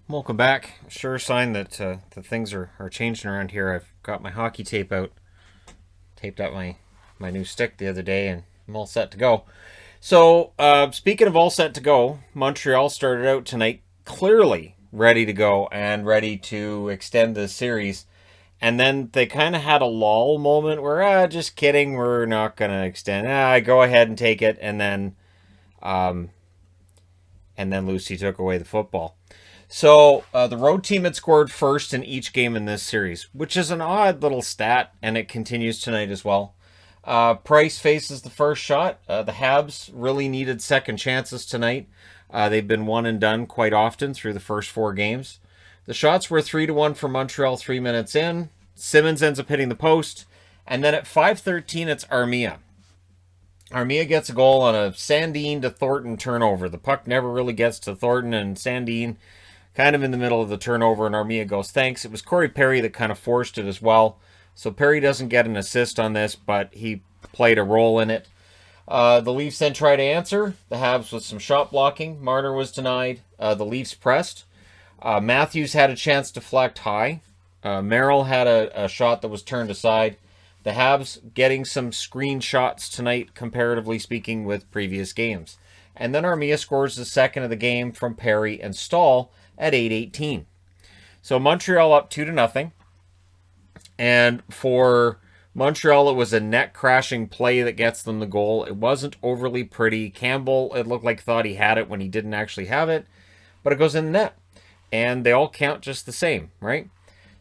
Welcome back. Sure sign that the things are changing around here. I've got my hockey tape out, taped up my new stick the other day, and I'm all set to go. So, speaking of all set to go, Montreal started out tonight clearly ready to go and ready to extend this series. And then they kind of had a lull moment where, just kidding, we're not going to extend. Go ahead and take it. Um, and then Lucy took away the football. So the road team had scored first in each game in this series, which is an odd little stat, and it continues tonight as well. Price faces the first shot. The Habs really needed second chances tonight. They've been one and done quite often through the first four games. The shots were 3-1 for Montreal 3 minutes in. Simmons ends up hitting the post. And then at 5:13, it's Armia. Armia gets a goal on a Sandin to Thornton turnover. The puck never really gets to Thornton, and Sandin kind of in the middle of the turnover, and Armia goes, thanks. It was Corey Perry that kind of forced it as well. So Perry doesn't get an assist on this, but he played a role in it. The Leafs then try to answer. The Habs with some shot blocking. Marner was denied. The Leafs pressed. Matthews had a chance to deflect high. Merrill had a shot that was turned aside. The Habs getting some screen shots tonight, comparatively speaking, with previous games. And then Armia scores the second of the game from Perry and Stahl at 8:18. So Montreal up 2-0. And for Montreal, it was a net crashing play that gets them the goal. It wasn't overly pretty. Campbell, it looked like thought he had it when he didn't actually have it, but it goes in the net. And they all count just the same, right?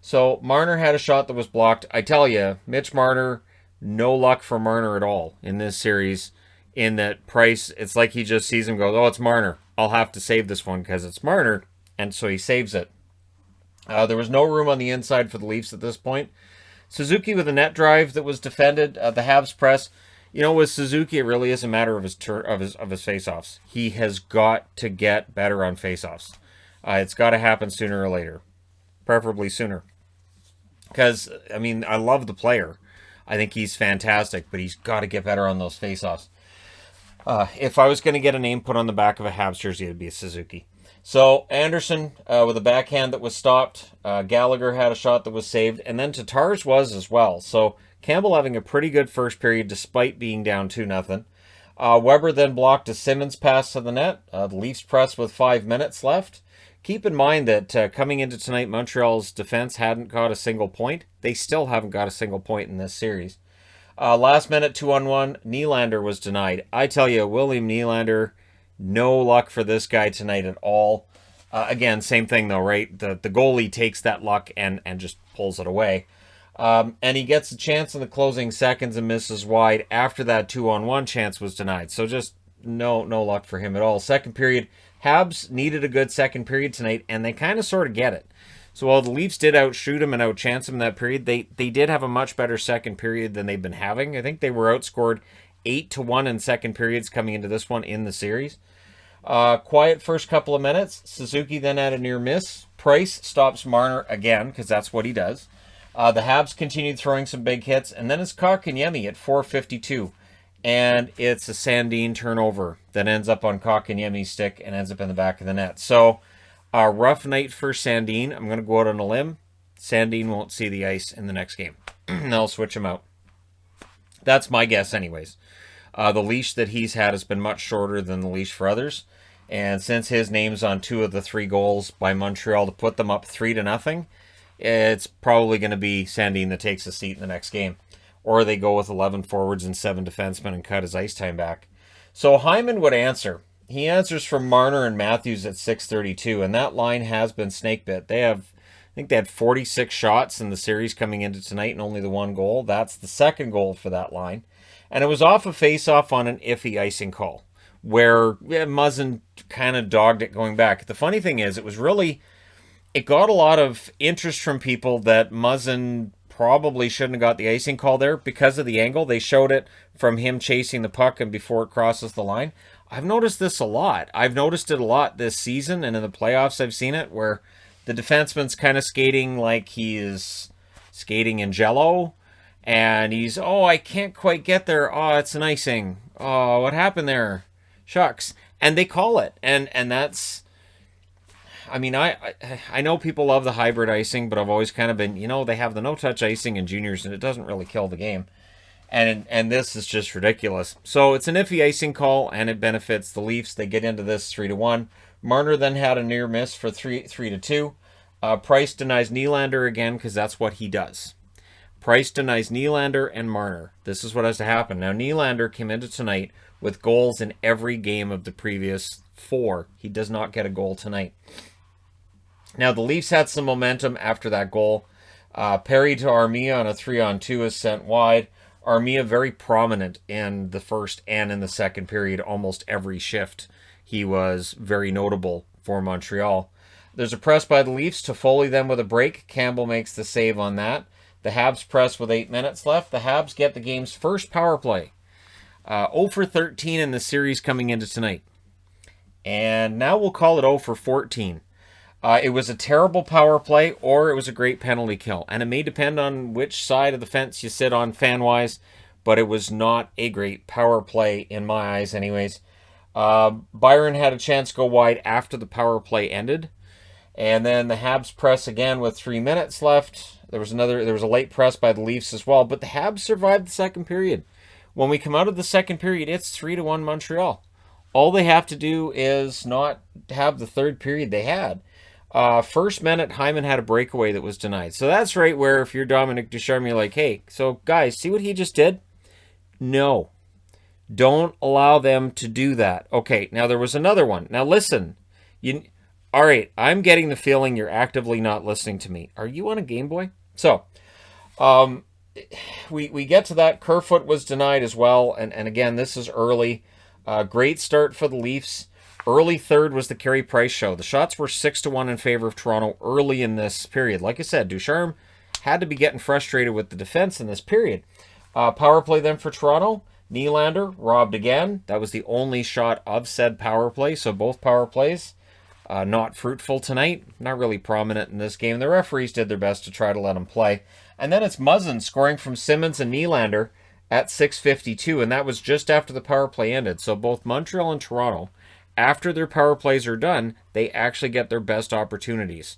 So Marner had a shot that was blocked. I tell you, Mitch Marner, no luck for Marner at all in this series. In that Price, it's like he just sees him go, oh, it's Marner. I'll have to save this one because it's Marner. And so he saves it. There was no room on the inside for the Leafs at this point. Suzuki with a net drive that was defended. The Habs press. You know, with Suzuki, it really is a matter of his faceoffs. He has got to get better on faceoffs. It's got to happen sooner or later, preferably sooner. Because I mean, I love the player. I think he's fantastic, but he's got to get better on those faceoffs. If I was going to get a name put on the back of a Habs jersey, it would be a Suzuki. So Anderson with a backhand that was stopped. Gallagher had a shot that was saved. And then Tatar's was as well. So Campbell having a pretty good first period despite being down 2-0. Weber then blocked a Simmons pass to the net. The Leafs press with 5 minutes left. Keep in mind that coming into tonight, Montreal's defense hadn't got a single point. They still haven't got a single point in this series. Last minute, 2-on-1, Nylander was denied. I tell you, William Nylander, no luck for this guy tonight at all. Again, same thing though, right? The goalie takes that luck and just pulls it away. And he gets a chance in the closing seconds and misses wide after that 2-on-1 chance was denied. So just no luck for him at all. Second period, Habs needed a good second period tonight, and they kind of sort of get it. So while the Leafs did outshoot him and outchance him in that period, they did have a much better second period than they've been having. I think they were outscored 8-1 in second periods coming into this one in the series. Quiet first couple of minutes. Suzuki then had a near miss. Price stops Marner again, because that's what he does. The Habs continued throwing some big hits, and then it's Kotkaniemi at 4:52. And it's a Sandin turnover that ends up on Kotkaniemi's stick and ends up in the back of the net. So, a rough night for Sandin. I'm going to go out on a limb. Sandin won't see the ice in the next game. They'll switch him out. That's my guess anyways. The leash that he's had has been much shorter than the leash for others. And since his name's on 2 of the 3 goals by Montreal to put them up 3-0, it's probably going to be Sandin that takes a seat in the next game. Or they go with 11 forwards and 7 defensemen and cut his ice time back. So Hyman would answer. He answers from Marner and Matthews at 6:32, and that line has been snake bit. I think they had 46 shots in the series coming into tonight and only the 1 goal. That's the second goal for that line. And it was off a face-off on an iffy icing call, where Muzzin kind of dogged it going back. The funny thing is, it got a lot of interest from people that Muzzin probably shouldn't have got the icing call there because of the angle. They showed it from him chasing the puck and before it crosses the line. I've noticed this a lot. I've noticed it a lot this season, and in the playoffs I've seen it, where the defenseman's kind of skating like he is skating in Jell-O, and he's, I can't quite get there. It's an icing. What happened there? Shucks. And they call it. And that's, I mean, I know people love the hybrid icing, but I've always kind of been, they have the no-touch icing in juniors, and it doesn't really kill the game. And this is just ridiculous. So it's an iffy icing call, and it benefits the Leafs. They get into this 3-1. Marner then had a near miss for 3-2. Price denies Nylander again because that's what he does. Price denies Nylander and Marner. This is what has to happen. Now, Nylander came into tonight with goals in every game of the previous 4. He does not get a goal tonight. Now, the Leafs had some momentum after that goal. Perry to Armia on a 3-on-2 is sent wide. Armia very prominent in the first and in the second period, almost every shift. He was very notable for Montreal. There's a press by the Leafs. Toffoli then with a break. Campbell makes the save on that. The Habs press with 8 minutes left. The Habs get the game's first power play. 0 for 13 in the series coming into tonight. And now we'll call it 0 for 14. It was a terrible power play or it was a great penalty kill. And it may depend on which side of the fence you sit on fan-wise, but it was not a great power play in my eyes anyways. Byron had a chance to go wide after the power play ended. And then the Habs press again with 3 minutes left. There was a late press by the Leafs as well, but the Habs survived the second period. When we come out of the second period, it's 3-1 Montreal. All they have to do is not have the third period they had. First minute, Hyman had a breakaway that was denied. So that's right where if you're Dominic Ducharme, you're like, hey, so guys, see what he just did? No. Don't allow them to do that. Okay, now there was another one. Now listen. All right, I'm getting the feeling you're actively not listening to me. Are you on a Game Boy? So, we get to that. Kerfoot was denied as well. And again, this is early. Great start for the Leafs. Early third was the Carey Price show. The shots were 6-1 in favor of Toronto early in this period. Like I said, Ducharme had to be getting frustrated with the defense in this period. Power play then for Toronto. Nylander robbed again. That was the only shot of said power play. So both power plays not fruitful tonight. Not really prominent in this game. The referees did their best to try to let him play. And then it's Muzzin scoring from Simmons and Nylander at 6:52. And that was just after the power play ended. So both Montreal and Toronto, after their power plays are done, they actually get their best opportunities.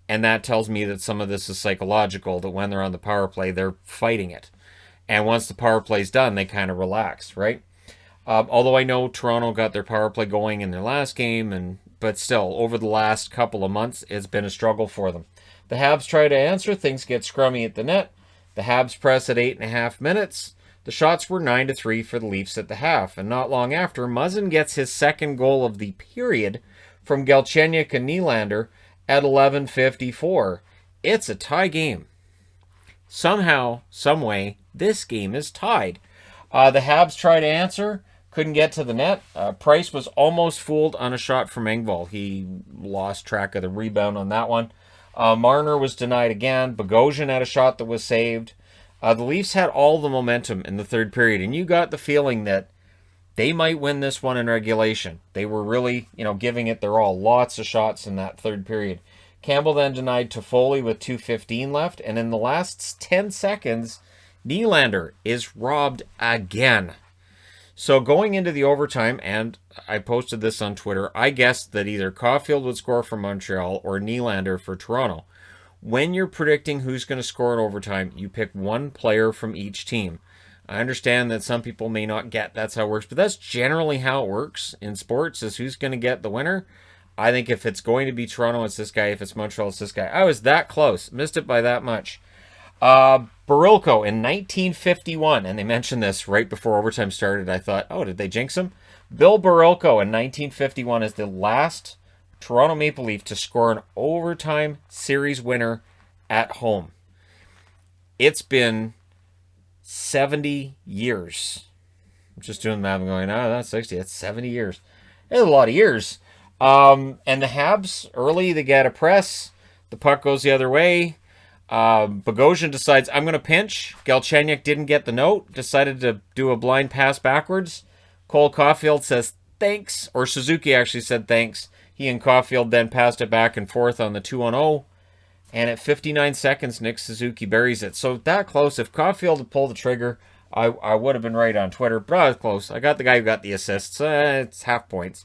And that tells me that some of this is psychological, that when they're on the power play, they're fighting it. And once the power play's done, they kind of relax, right? Although I know Toronto got their power play going in their last game, but still, over the last couple of months, it's been a struggle for them. The Habs try to answer. Things get scrummy at the net. The Habs press at 8.5 minutes. The shots were 9-3 for the Leafs at the half. And not long after, Muzzin gets his second goal of the period from Galchenyuk and Nylander at 11:54. It's a tie game. Somehow, someway, this game is tied. The Habs try to answer. Couldn't get to the net. Price was almost fooled on a shot from Engvall. He lost track of the rebound on that one. Marner was denied again. Bogosian had a shot that was saved. The Leafs had all the momentum in the third period, and you got the feeling that they might win this one in regulation. They were really, giving it their all. Lots of shots in that third period. Campbell then denied Toffoli with 2:15 left, and in the last 10 seconds, Nylander is robbed again. So going into the overtime, and I posted this on Twitter, I guessed that either Caulfield would score for Montreal or Nylander for Toronto. When you're predicting who's going to score in overtime, you pick one player from each team. I understand that some people may not get that's how it works, but that's generally how it works in sports, is who's going to get the winner. I think if it's going to be Toronto, it's this guy. If it's Montreal, it's this guy. I was that close. Missed it by that much. Barilko in 1951, and they mentioned this right before overtime started. I thought, oh, did they jinx him? Bill Barilko in 1951 is the last Toronto Maple Leaf to score an overtime series winner at home. It's been 70 years. I'm just doing the math and going, that's 60. That's 70 years. It's a lot of years. And the Habs, early, they get a press. The puck goes the other way. Bogosian decides, I'm going to pinch. Galchenyuk didn't get the note. Decided to do a blind pass backwards. Cole Caulfield says thanks. Or Suzuki actually said thanks. He and Caulfield then passed it back and forth on the 2-on-0. And at 59 seconds, Nick Suzuki buries it. So that close. If Caulfield had pulled the trigger, I would have been right on Twitter. But I was close. I got the guy who got the assists. It's half points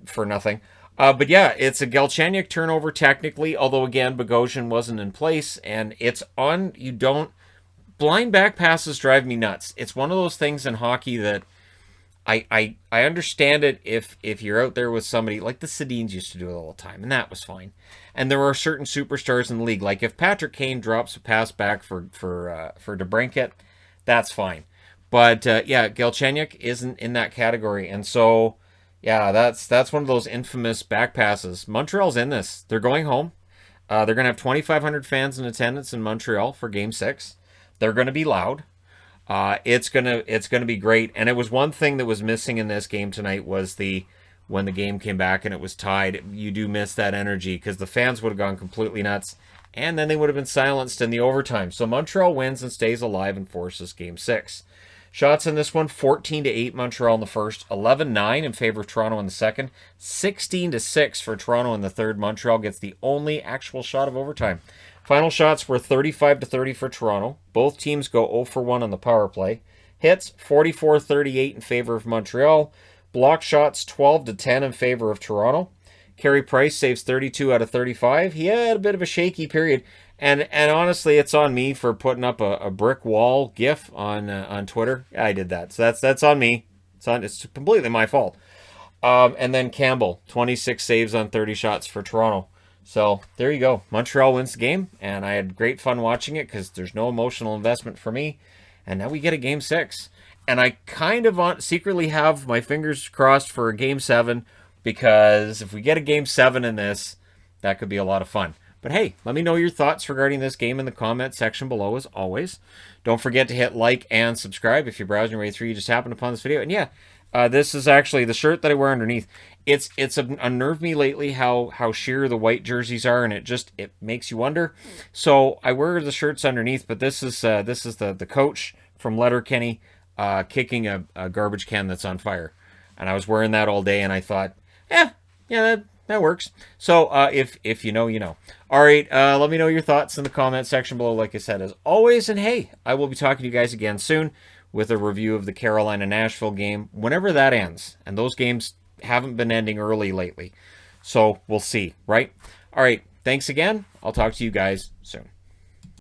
for nothing. But yeah, it's a Galchenyuk turnover technically, although again, Bogosian wasn't in place, and it's on. You don't blind back passes drive me nuts. It's one of those things in hockey that I understand it if you're out there with somebody like the Sedins used to do it all the time, and that was fine. And there are certain superstars in the league, like if Patrick Kane drops a pass back for DeBrincat, that's fine. But yeah, Galchenyuk isn't in that category, and so yeah, that's one of those infamous back passes. Montreal's in this. They're going home. They're going to have 2,500 fans in attendance in Montreal for Game 6. They're going to be loud. It's gonna be great. And it was one thing that was missing in this game tonight was when the game came back and it was tied. You do miss that energy because the fans would have gone completely nuts, and then they would have been silenced in the overtime. So Montreal wins and stays alive and forces Game 6. Shots in this one: 14-8 Montreal in the first, 11-9 in favor of Toronto in the second, 16-6 for Toronto in the third. Montreal gets the only actual shot of overtime. Final shots were 35-30 for Toronto. Both teams go 0 for 1 on the power play. Hits 44-38 in favor of Montreal. Block shots 12-10 in favor of Toronto. Carey Price saves 32 out of 35. He had a bit of a shaky period. And honestly, it's on me for putting up a brick wall gif on Twitter. I did that. So that's on me. It's completely my fault. And then Campbell, 26 saves on 30 shots for Toronto. So there you go. Montreal wins the game, and I had great fun watching it because there's no emotional investment for me. And now we get a Game 6. And I kind of secretly have my fingers crossed for a Game 7, because if we get a Game 7 in this, that could be a lot of fun. But hey, let me know your thoughts regarding this game in the comment section below, as always. Don't forget to hit like and subscribe if you're browsing your way through. You just happened upon this video. And yeah, this is actually the shirt that I wear underneath. It's unnerved me lately how sheer the white jerseys are, and it makes you wonder. So I wear the shirts underneath, but this is the coach from Letterkenny kicking a garbage can that's on fire, and I was wearing that all day, and I thought, yeah, that works. So if you know, you know. All right, let me know your thoughts in the comment section below, like I said, as always. And hey, I will be talking to you guys again soon with a review of the Carolina-Nashville game, whenever that ends. And those games haven't been ending early lately. So we'll see, right? All right, thanks again. I'll talk to you guys